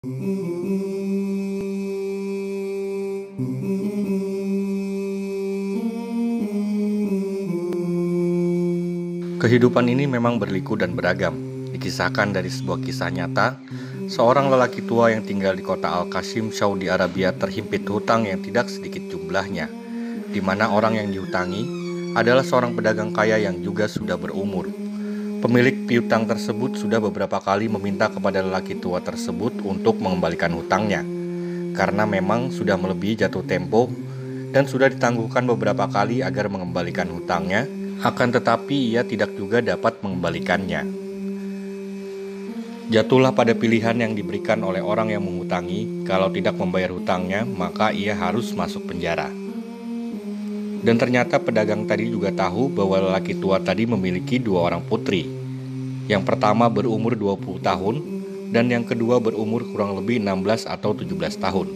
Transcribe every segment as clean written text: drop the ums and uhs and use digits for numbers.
Kehidupan ini memang berliku dan beragam. Dikisahkan dari sebuah kisah nyata, seorang lelaki tua yang tinggal di kota Al-Qasim, Saudi Arabia terhimpit hutang yang tidak sedikit jumlahnya, di mana orang yang dihutangi adalah seorang pedagang kaya yang juga sudah berumur. Pemilik piutang tersebut sudah beberapa kali meminta kepada lelaki tua tersebut untuk mengembalikan hutangnya, karena memang sudah melebihi jatuh tempo dan sudah ditangguhkan beberapa kali agar mengembalikan hutangnya. Akan tetapi ia tidak juga dapat mengembalikannya. Jatuhlah pada pilihan yang diberikan oleh orang yang menghutangi. Kalau tidak membayar hutangnya, maka ia harus masuk penjara. Dan ternyata pedagang tadi juga tahu bahwa lelaki tua tadi memiliki dua orang putri. Yang pertama berumur 20 tahun dan yang kedua berumur kurang lebih 16 atau 17 tahun.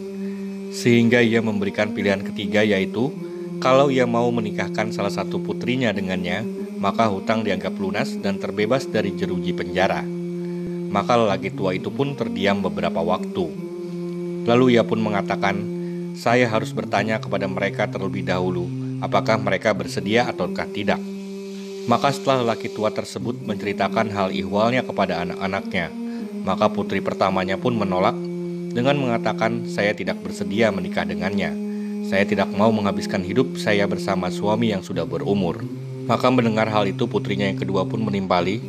Sehingga ia memberikan pilihan ketiga, yaitu kalau ia mau menikahkan salah satu putrinya dengannya, maka hutang dianggap lunas dan terbebas dari jeruji penjara. Maka lelaki tua itu pun terdiam beberapa waktu. Lalu ia pun mengatakan, saya harus bertanya kepada mereka terlebih dahulu, apakah mereka bersedia ataukah tidak. Maka setelah lelaki tua tersebut menceritakan hal ihwalnya kepada anak-anaknya, maka putri pertamanya pun menolak dengan mengatakan, saya tidak bersedia menikah dengannya. Saya tidak mau menghabiskan hidup saya bersama suami yang sudah berumur. Maka mendengar hal itu putrinya yang kedua pun menimpali,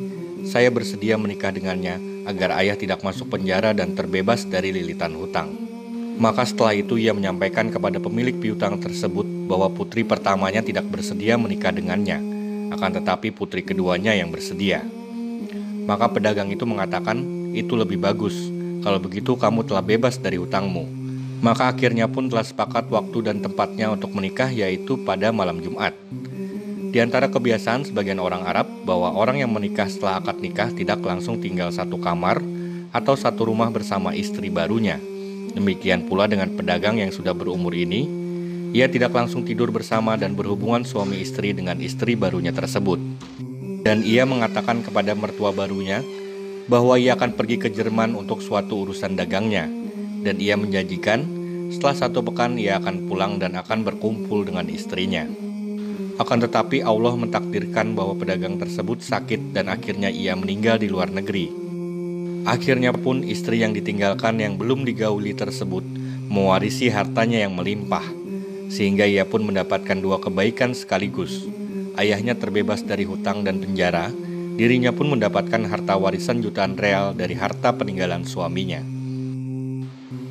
saya bersedia menikah dengannya agar ayah tidak masuk penjara dan terbebas dari lilitan hutang. Maka setelah itu ia menyampaikan kepada pemilik piutang tersebut bahwa putri pertamanya tidak bersedia menikah dengannya, akan tetapi putri keduanya yang bersedia. Maka pedagang itu mengatakan, itu lebih bagus, kalau begitu kamu telah bebas dari hutangmu. Maka akhirnya pun telah sepakat waktu dan tempatnya untuk menikah, yaitu pada malam Jumat. Di antara kebiasaan sebagian orang Arab bahwa orang yang menikah setelah akad nikah tidak langsung tinggal satu kamar atau satu rumah bersama istri barunya. Demikian pula dengan pedagang yang sudah berumur ini, ia tidak langsung tidur bersama dan berhubungan suami istri dengan istri barunya tersebut. Dan ia mengatakan kepada mertua barunya bahwa ia akan pergi ke Jerman untuk suatu urusan dagangnya. Dan ia menjanjikan setelah 1 pekan ia akan pulang dan akan berkumpul dengan istrinya. Akan tetapi Allah mentakdirkan bahwa pedagang tersebut sakit dan akhirnya ia meninggal di luar negeri. Akhirnya pun istri yang ditinggalkan yang belum digauli tersebut mewarisi hartanya yang melimpah, sehingga ia pun mendapatkan 2 kebaikan sekaligus. Ayahnya terbebas dari hutang dan penjara, dirinya pun mendapatkan harta warisan jutaan real dari harta peninggalan suaminya.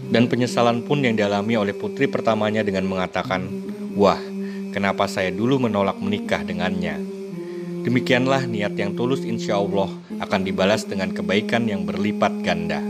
Dan penyesalan pun yang dialami oleh putri pertamanya dengan mengatakan, wah, kenapa saya dulu menolak menikah dengannya. Demikianlah niat yang tulus insya Allah akan dibalas dengan kebaikan yang berlipat ganda.